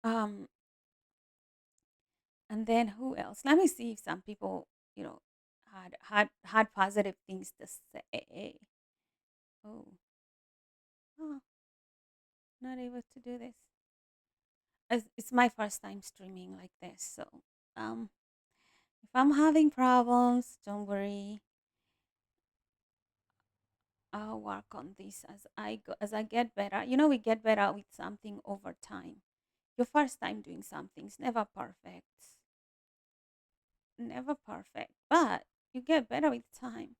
Um, and then who else? Let me see if some people, you know, had positive things to say. Oh, oh, not able to do this. It's my first time streaming like this, so um, if I'm having problems, don't worry. I'll work on this as I go, as I get better. You know, we get better with something over time. Your first time doing something's never perfect, never perfect, but you get better with time.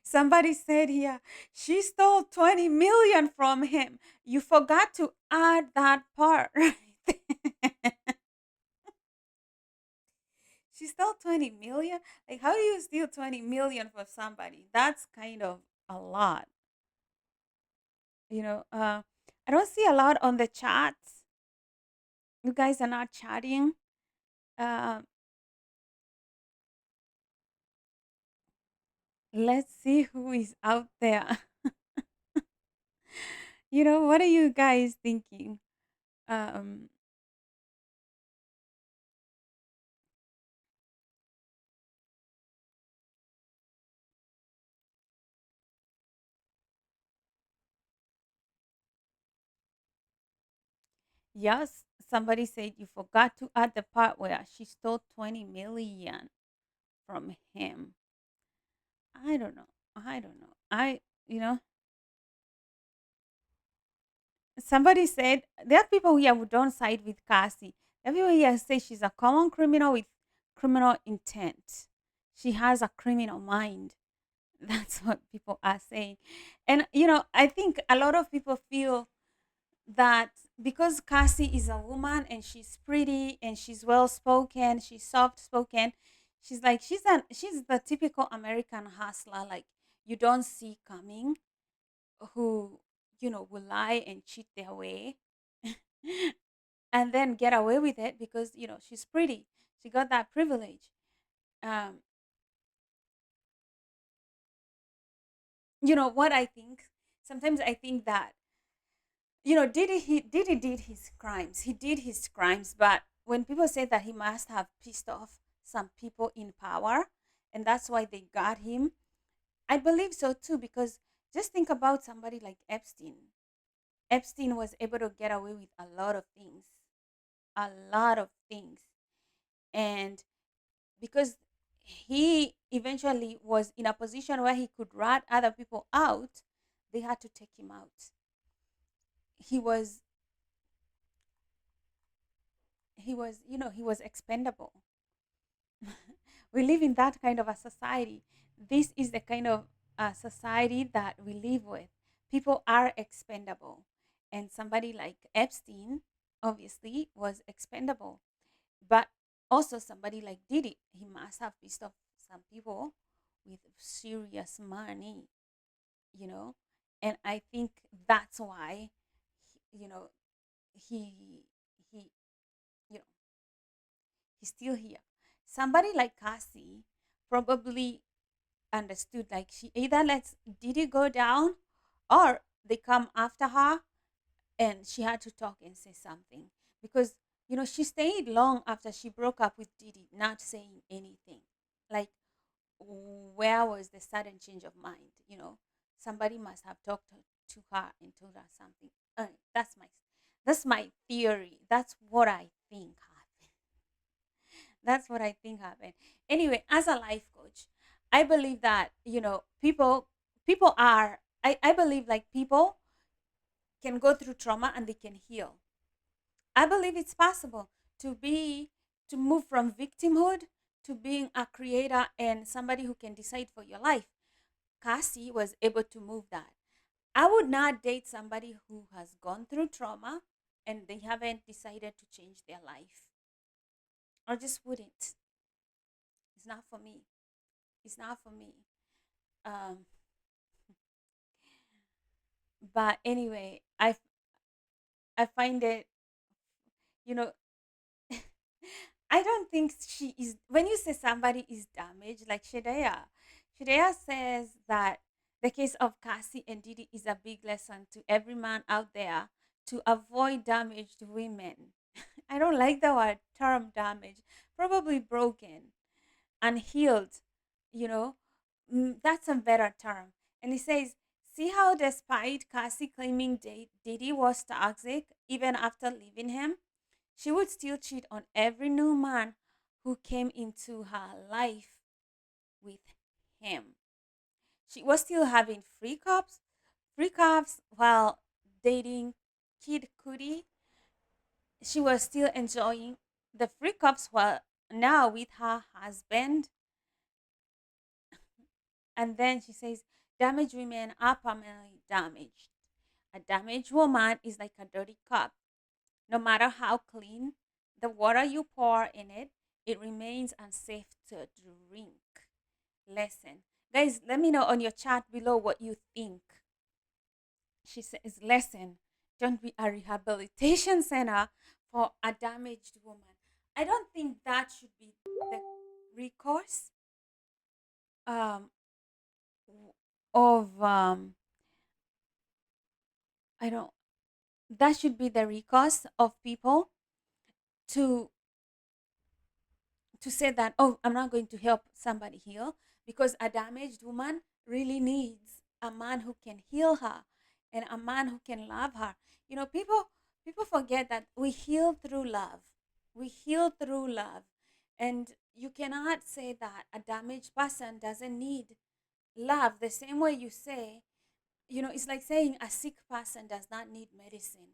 Somebody said here, she stole 20 million from him. You forgot to add that part, right? She stole 20 million? Like, how do you steal 20 million from somebody? That's kind of a lot. You know, I don't see a lot on the chats. You guys are not chatting. Uh, let's see who is out there. What are you guys thinking? Um, yes, somebody said you forgot to add the part where she stole 20 million from him. I don't know. I don't know. You know, somebody said there are people here who don't side with Cassie. There are people here who say she's a common criminal with criminal intent. She has a criminal mind. That's what people are saying. And, I think a lot of people feel that because Cassie is a woman and she's pretty and she's well spoken, she's soft spoken, she's the typical American hustler, like you don't see coming, who will lie and cheat their way and then get away with it because she's pretty. She got that privilege. Um, what I think? Sometimes I think that Diddy did his crimes. He did his crimes, but when people say that he must have pissed off some people in power, and that's why they got him, I believe so too. Because just think about somebody like Epstein. Epstein was able to get away with a lot of things, and because he eventually was in a position where he could rat other people out, they had to take him out. He was he was expendable. We live in that kind of a society. This is the kind of society that we live with. People are expendable, and somebody like Epstein obviously was expendable. But also somebody like Diddy, he must have pissed off some people with serious money, you know, and I think that's why, you know, he he you know he's still here. Somebody like Cassie probably understood, like she either lets Diddy go down or they come after her, and she had to talk and say something because she stayed long after she broke up with Diddy, not saying anything. Like, where was the sudden change of mind? Somebody must have talked to her and told her something. That's my theory. That's what I think happened. That's what I think happened. Anyway, as a life coach, I believe that people are. I believe like people can go through trauma and they can heal. I believe it's possible to move from victimhood to being a creator and somebody who can decide for your life. Cassie was able to move that. I would not date somebody who has gone through trauma and they haven't decided to change their life. I just wouldn't. It's not for me. It's not for me. Um, but anyway, I find it, you know, I don't think she is. When you say somebody is damaged, like Shadea says that The case of Cassie and Diddy is a big lesson to every man out there to avoid damaged women. I don't like the word term damage, probably broken, unhealed, you know, that's a better term. And he says, see how despite Cassie claiming Diddy was toxic even after leaving him, she would still cheat on every new man who came into her life with him. She was still having free cups while dating Kid Cudi. She was still enjoying the free cups while now with her husband. And then she says, damaged women are permanently damaged. A damaged woman is like a dirty cup. No matter how clean the water you pour in it, it remains unsafe to drink. Lesson. Guys, let me know on your chat below what you think. She says, lesson. Don't be a rehabilitation center for a damaged woman. I don't think that should be the recourse um, of I don't that should be the recourse of people to say that, oh, I'm not going to help somebody heal, because a damaged woman really needs a man who can heal her and a man who can love her. You know, people forget that we heal through love. We heal through love. And you cannot say that a damaged person doesn't need love the same way you say, it's like saying a sick person does not need medicine,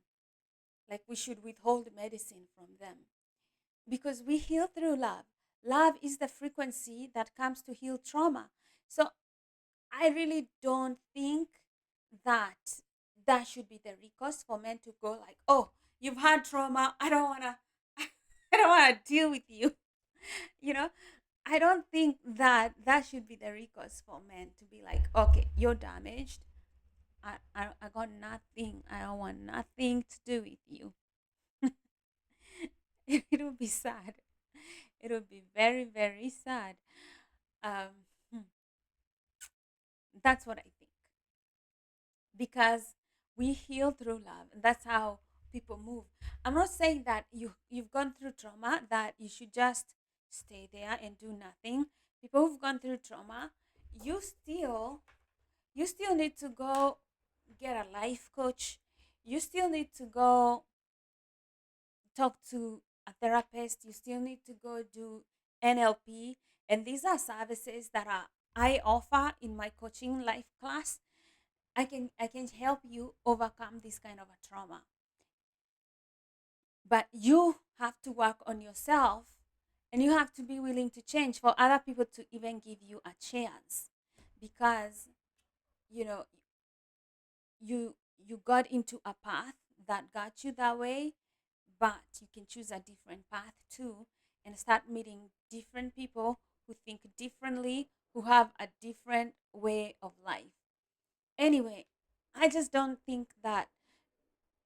like we should withhold medicine from them, because we heal through love. Love is the frequency that comes to heal trauma. So I really don't think that that should be the recourse for men to go like, oh, you've had trauma, I don't want to I don't want to deal with you. you know I don't think that that should be the recourse for men to be like, okay, you're damaged. I got nothing. I don't want nothing to do with you. It will be sad. It will be very, very sad. Um, hmm, that's what I think, because we heal through love, and that's how people move. I'm not saying that you've gone through trauma that you should just stay there and do nothing. People who've gone through trauma, you still you still need to go get a life coach. You still need to go talk to a therapist. You still need to go do NLP. And these are services that I offer in my coaching life class. I can help you overcome this kind of a trauma. But you have to work on yourself, and you have to be willing to change for other people to even give you a chance, because you know you got into a path that got you that way, but you can choose a different path too, and start meeting different people who think differently, who have a different way of life. Anyway, I just don't think that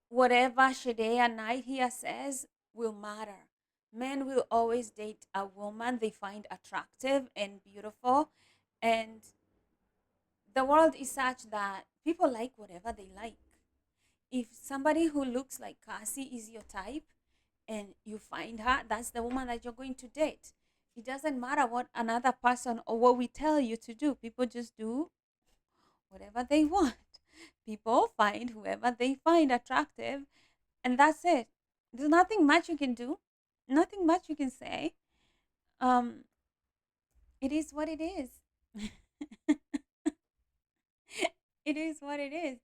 whatever Shadea Night here says will matter. Men will always date a woman they find attractive and beautiful, and the world is such that people like whatever they like. If somebody who looks like Cassie is your type and you find her, that's the woman that you're going to date. It doesn't matter what another person or what we tell you to do. People just do whatever they want. People find whoever they find attractive, and that's it. There's nothing much you can do, nothing much you can say. Um, it is what it is. It is what it is.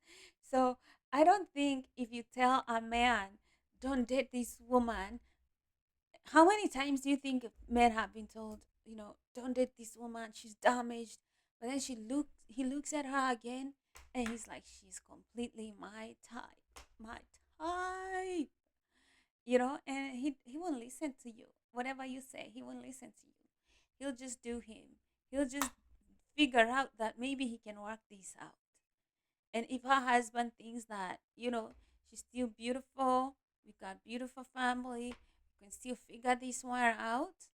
So I don't think if you tell a man, don't date this woman, how many times do you think men have been told, don't date this woman, she's damaged, but then he looks at her again, and he's like, she's completely my type, my type, and he won't listen to you. Whatever you say, he won't listen to you. He'll just do him. He'll just figure out that maybe he can work this out. And if her husband thinks that, she's still beautiful, we got beautiful family, we can still figure this one out,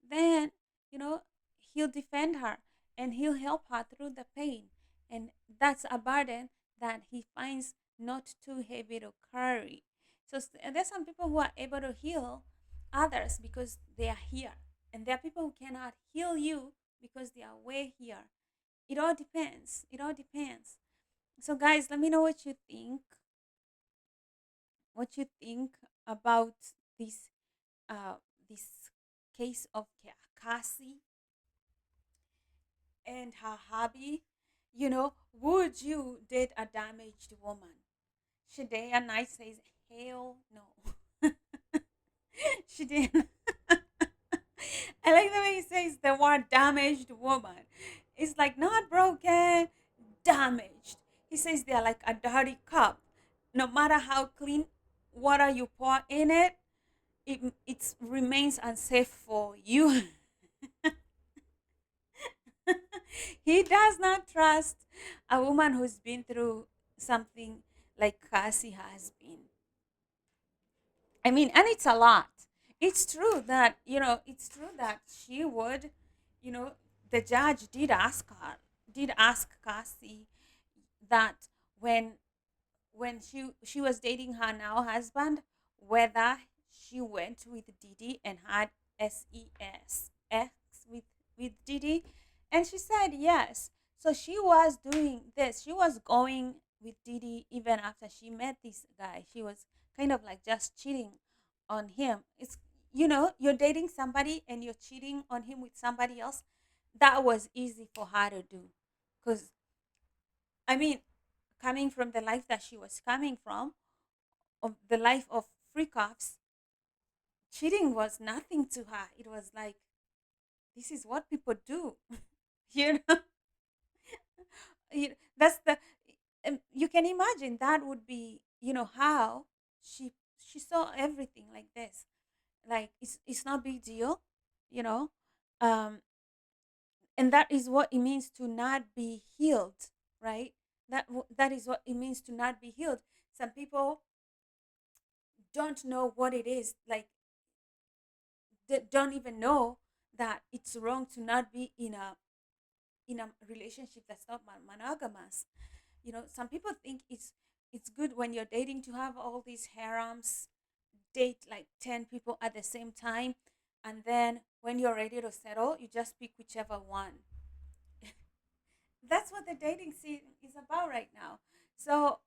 then, he'll defend her and he'll help her through the pain. And that's a burden that he finds not too heavy to carry. So there's some people who are able to heal others because they are here, and there are people who cannot heal you because they are way here. It all depends. It all depends. So, guys, let me know what you think. What you think about this uh this case of Cassie and her hobby. Would you date a damaged woman? Shadea Knight says, hell no. She didn't. I like the way he says the word damaged woman. It's like not broken, damaged. He says they're like a dirty cup. No matter how clean water you pour in it, it remains unsafe for you. He does not trust a woman who's been through something like Cassie has been. I mean, and it's a lot. It's true that she would, you know, the judge did ask Cassie that when she was dating her now husband, whether she went with Diddy and had sex with Diddy, and she said yes. So she was doing this. She was going with Diddy even after she met this guy. She was kind of like just cheating on him. You're dating somebody and you're cheating on him with somebody else. That was easy for her to do, because I mean, coming from the life that she was coming from, of the life of freak offs, cheating was nothing to her. It was like, this is what people do. you know, that's the, you can imagine that would be, how she saw everything like this. Like it's not big deal, you know, um, and that is what it means to not be healed, right? That is what it means to not be healed. Some people don't know what it is like. They don't even know that it's wrong to not be in a relationship that's not monogamous. Some people think it's good when you're dating to have all these harems, date like 10 people at the same time, and then when you're ready to settle, you just pick whichever one. That's what the dating scene is about right now. So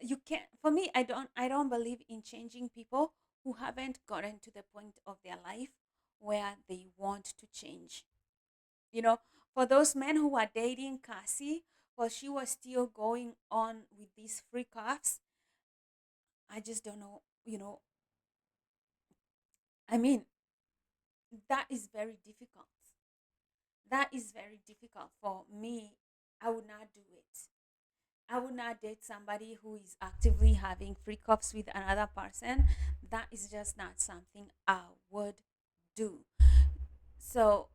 you can't, for me, I don't believe in changing people who haven't gotten to the point of their life where they want to change. you know for those men who are dating Cassie while she was still going on with these freak offs, I just don't know. I mean, that is very difficult. That is very difficult for me. I would not do it. I would not date somebody who is actively having free cups with another person. That is just not something I would do. So,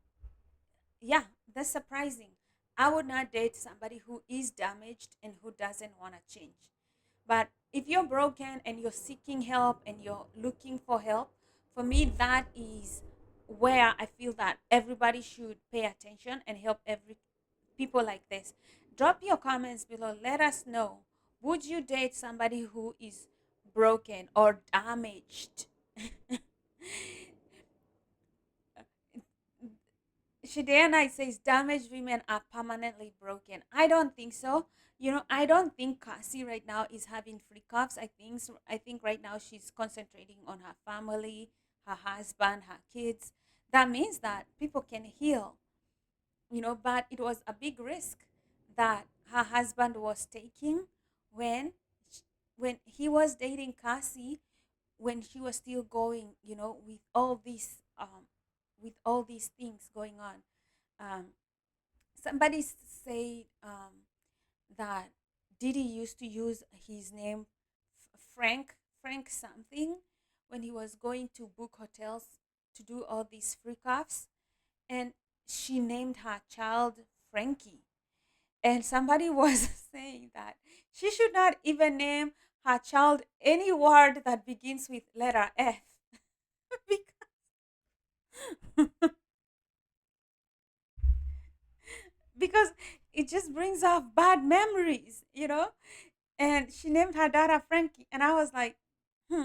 yeah, that's surprising. I would not date somebody who is damaged and who doesn't want to change. But if you're broken and you're seeking help and you're looking for help, for me, that is where I feel that everybody should pay attention and help every people like this. Drop your comments below. Let us know. Would you date somebody who is broken or damaged? Shidea Knight says damaged women are permanently broken. I don't think so. I don't think Cassie right now is having free cuffs. I think right now she's concentrating on her family, her husband, her kids. That means that people can heal, but it was a big risk that her husband was taking when when he was dating Cassie, when she was still going, with all these things going on. um, Somebody said that Diddy used to use his name, Frank something, when he was going to book hotels to do all these freak offs, and she named her child Frankie. And somebody was saying that she should not even name her child any word that begins with letter F. because it just brings up bad memories, you know? And she named her daughter Frankie. And I was like, hmm,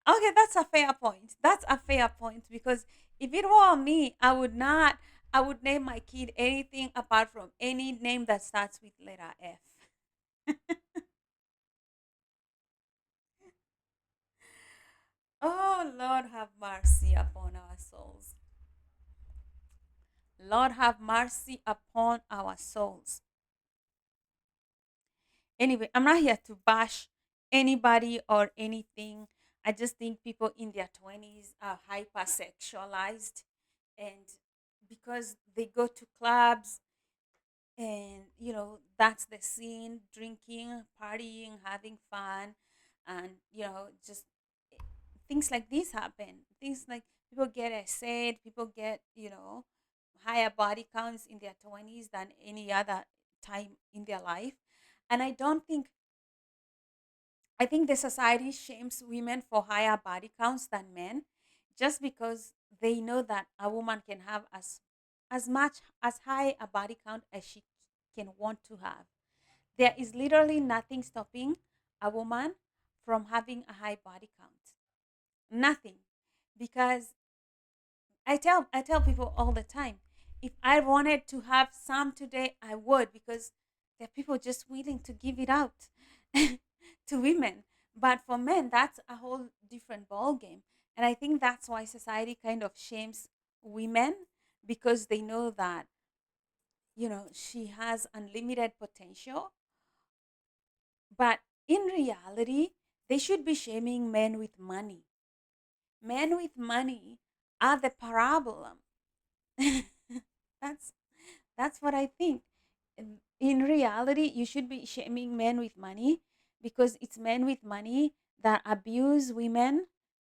okay, that's a fair point. That's a fair point because if it were me, I would not, I would name my kid anything apart from any name that starts with letter F. Oh, Lord, have mercy upon our souls. Lord, have mercy upon our souls. Anyway, I'm not here to bash anybody or anything. I just think people in their 20s are hypersexualized, and because they go to clubs and that's the scene, drinking, partying, having fun, and just eh, things like this happen. Things like people get excited, people get higher body counts in their 20s than any other time in their life. And I think the society shames women for higher body counts than men, just because they know that a woman can have as much as high a body count as she can want to have. There is literally nothing stopping a woman from having a high body count. Nothing. Because I tell people all the time, if I wanted to have some today, I would, because there are people just willing to give it out to women. But for men, that's a whole different ball game. And I think that's why society kind of shames women, because they know that she has unlimited potential. But in reality, they should be shaming men with money. Men with money are the problem. that's that's what I think. In reality, you should be shaming men with money, because it's men with money that abuse women.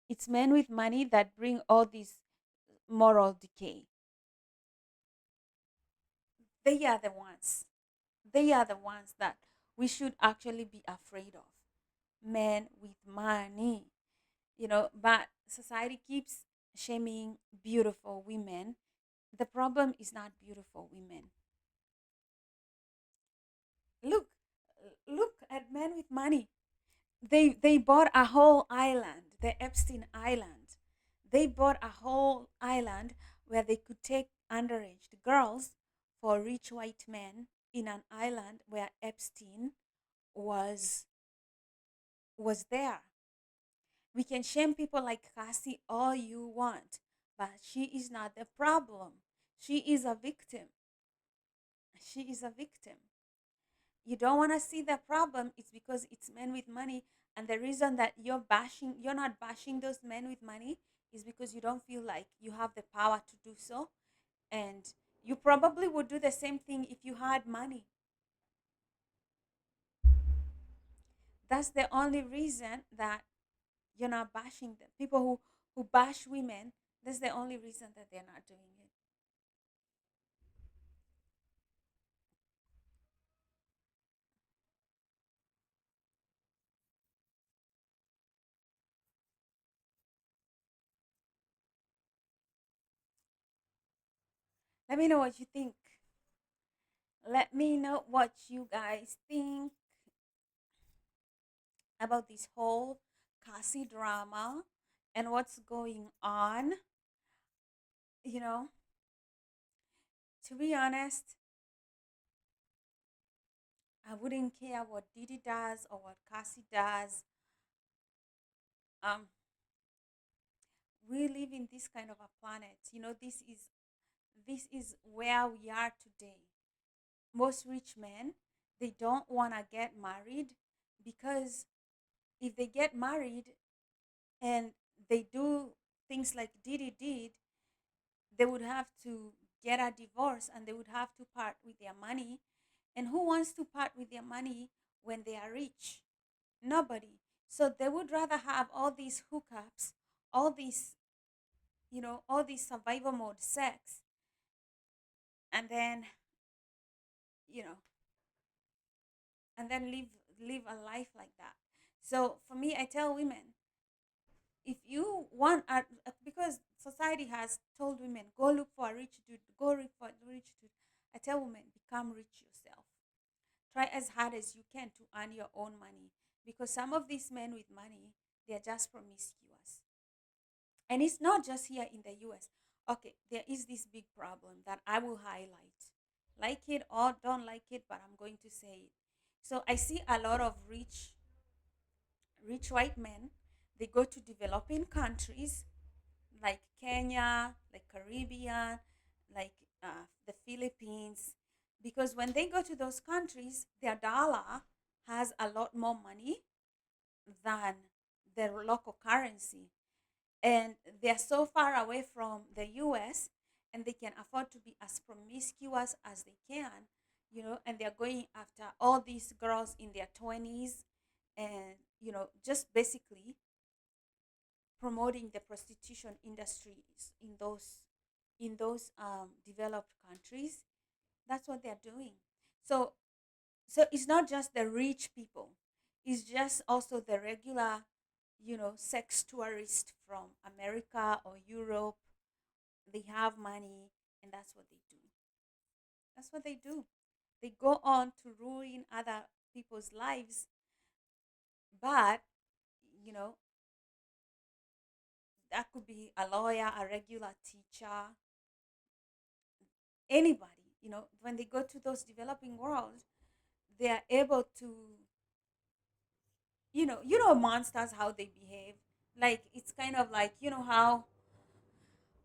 It's men with money that bring all this moral decay. They are the ones. They are the ones that we should actually be afraid of. Men with money. But society keeps shaming beautiful women. The problem is not beautiful women. Look look at men with money. They bought a whole island, the Epstein Island. They bought a whole island where they could take underage girls for rich white men in an island where Epstein was was there. We can shame people like Cassie all you want, but she is not the problem. She is a victim. She is a victim. You don't want to see the problem, it's because it's men with money. And the reason that you're not bashing those men with money, is because you don't feel like you have the power to do so. And you probably would do the same thing if you had money. That's the only reason that you're not bashing them. People who bash women, that's the only reason that they're not doing it. Let me know what you think. Let me know what you guys think about this whole Cassie drama and what's going on. You know, to be honest, I wouldn't care what Didi does or what Cassie does. Um, we live in this kind of a planet. This is where we are today. Most rich men, they don't want to get married, because if they get married and they do things like Didi did, they would have to get a divorce and they would have to part with their money. And who wants to part with their money when they are rich? Nobody. So they would rather have all these hookups, all these, all these survival mode sex, and then, you know, and then live a life like that. So for me, I tell women, if you want because society has told women, go look for a rich dude, go look for a rich dude. I tell women, become rich yourself. Try as hard as you can to earn your own money, because some of these men with money, they're just promiscuous. And it's not just here in the US. Okay, there is this big problem that I will highlight. Like it or don't like it, but I'm going to say it. So I see a lot of rich white men. They go to developing countries like Kenya, like Caribbean, like the Philippines, because when they go to those countries, their dollar has a lot more money than their local currency, and they're so far away from the US, and they can afford to be as promiscuous as they can, and they're going after all these girls in their 20s, and just basically promoting the prostitution industries in those developed countries. That's what they're doing. So so it's not just the rich people, it's just also the regular sex tourist from America or Europe. They have money, and that's what they do. They go on to ruin other people's lives, but you know that could be a lawyer, a regular teacher, anybody. When they go to those developing world, they are able to, monsters, how they behave. Like, it's kind of like,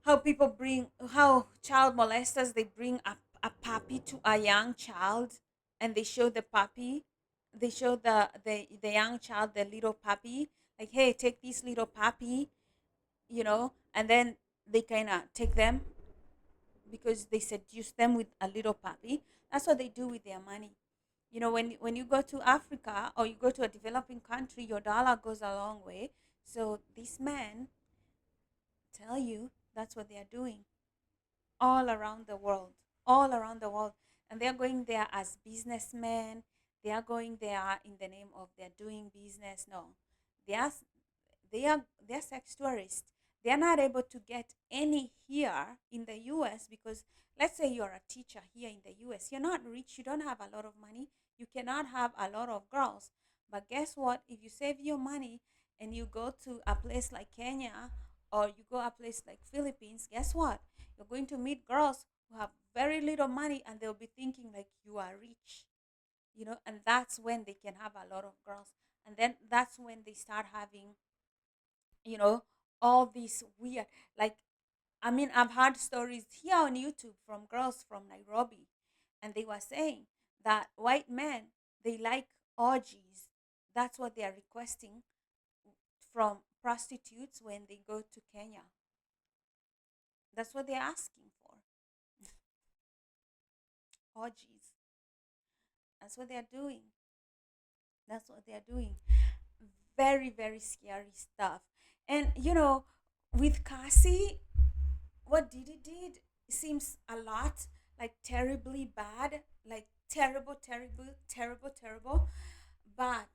how child molesters, they bring a puppy to a young child, and they show the puppy, they show the young child the little puppy, like, hey, take this little puppy, and then they kind of take them because they seduce them with a little puppy. That's what they do with their money. When you go to Africa or you go to a developing country, your dollar goes a long way. So these men tell you that's what they are doing all around the world, all around the world. And they're going there as businessmen. They are going there in the name of they're doing business. No, they are they're sex tourists. They're not able to get any here in the US because, let's say you're a teacher here in the US, you're not rich, you don't have a lot of money, you cannot have a lot of girls. But guess what? If you save your money and you go to a place like Kenya or you go a place like Philippines, guess what? You're going to meet girls who have very little money, and they'll be thinking like you are rich, and that's when they can have a lot of girls. And then that's when they start having, you know, all these weird, like, I mean, I've heard stories here on YouTube from girls from Nairobi, and they were saying that white men, they like orgies. That's what they are requesting from prostitutes when they go to Kenya. That's what they're asking for. Orgies. That's what they're doing. That's what they're doing. Very, very scary stuff. And with Cassie, what Didi did seems a lot like terribly bad, like terrible, terrible, terrible, terrible. But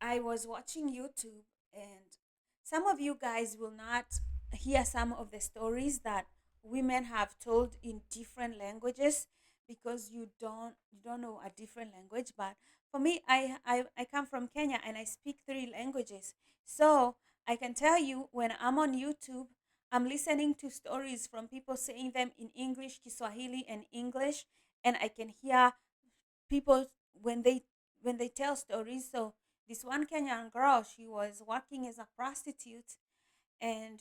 I was watching YouTube, and some of you guys will not hear some of the stories that women have told in different languages because you don't know a different language. But for me, I come from Kenya and I speak three languages. So I can tell you, when I'm on YouTube, I'm listening to stories from people saying them in English, Kiswahili, and English, and I can hear people when they tell stories. So this one Kenyan girl, she was working as a prostitute, and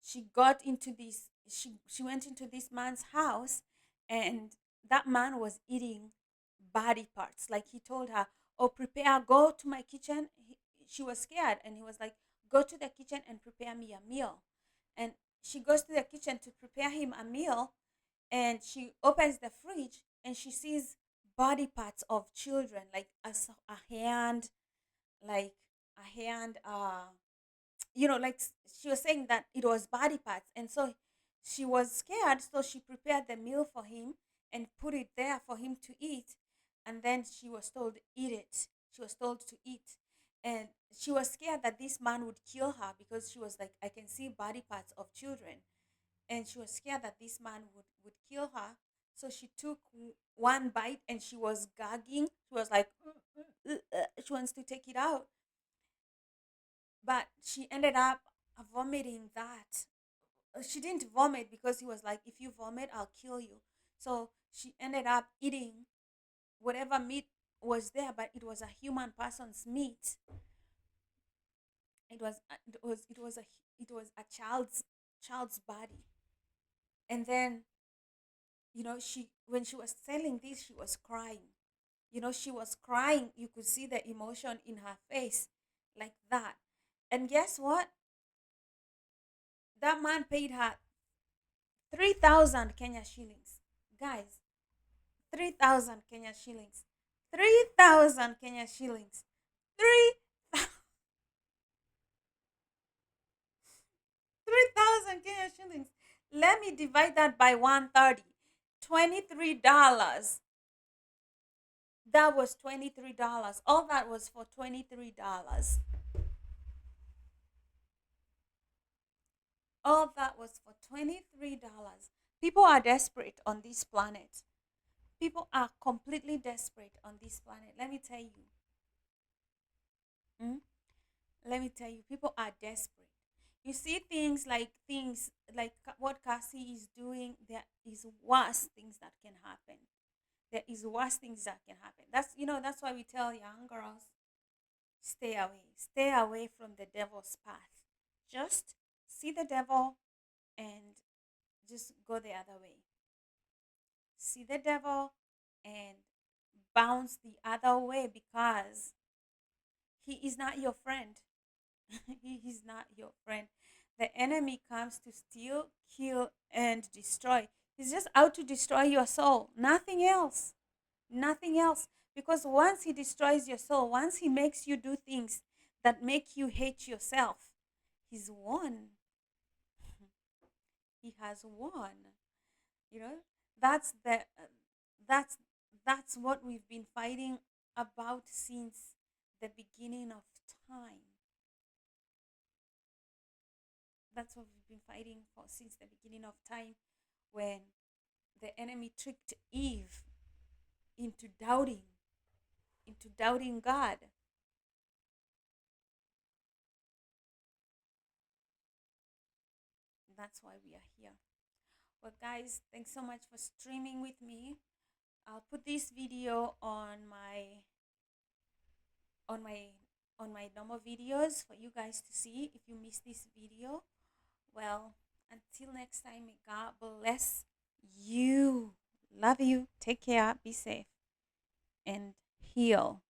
she went into this man's house, and that man was eating body parts. Like, he told her, "Oh, prepare, go to my kitchen." She was scared, and he was like, "Go to the kitchen and prepare me a meal." And she goes to the kitchen to prepare him a meal, and she opens the fridge and she sees body parts of children, like a hand, like a hand, like, she was saying that it was body parts. And so she was scared, so she prepared the meal for him and put it there for him to eat. And then she was told, eat it. She was told to eat. And she was scared that this man would kill her, because she was like, I can see body parts of children. And she was scared that this man would kill her. So she took one bite and she was gagging. She was like, she wants to take it out. But she ended up vomiting that. She didn't vomit because he was like, if you vomit, I'll kill you. So she ended up eating whatever meat was there, but it was a human person's meat. It was a child's body. And then, she when she was telling this, she was crying. She was crying. You could see the emotion in her face, like that. And guess what? That man paid her 3,000 Kenya shillings. Guys, 3,000 Kenya shillings. 3,000 Kenya shillings. 3,000 Kenya shillings. Let me divide that by 130. $23. That was $23. All that was for $23. All that was for $23. People are desperate on this planet. People are completely desperate on this planet. Let me tell you. Mm? Let me tell you, people are desperate. You see things like what Cassie is doing. There is worse things that can happen. There is worse things that can happen. That's why we tell young girls, stay away from the devil's path. Just see the devil and just go the other way. See the devil and bounce the other way, because he is not your friend. He is not your friend. The enemy comes to steal, kill, and destroy. He's just out to destroy your soul. Nothing else. Nothing else. Because once he destroys your soul, once he makes you do things that make you hate yourself, he's won. He has won. You know, that's the that's that's what we've been fighting about since the beginning of time. That's what we've been fighting for since the beginning of time, when the enemy tricked Eve into doubting God. That's why we are here. Well, guys, thanks so much for streaming with me. I'll put this video on my on my normal videos for you guys to see if you missed this video. Well, until next time, may God bless you. Love you. Take care. Be safe and heal.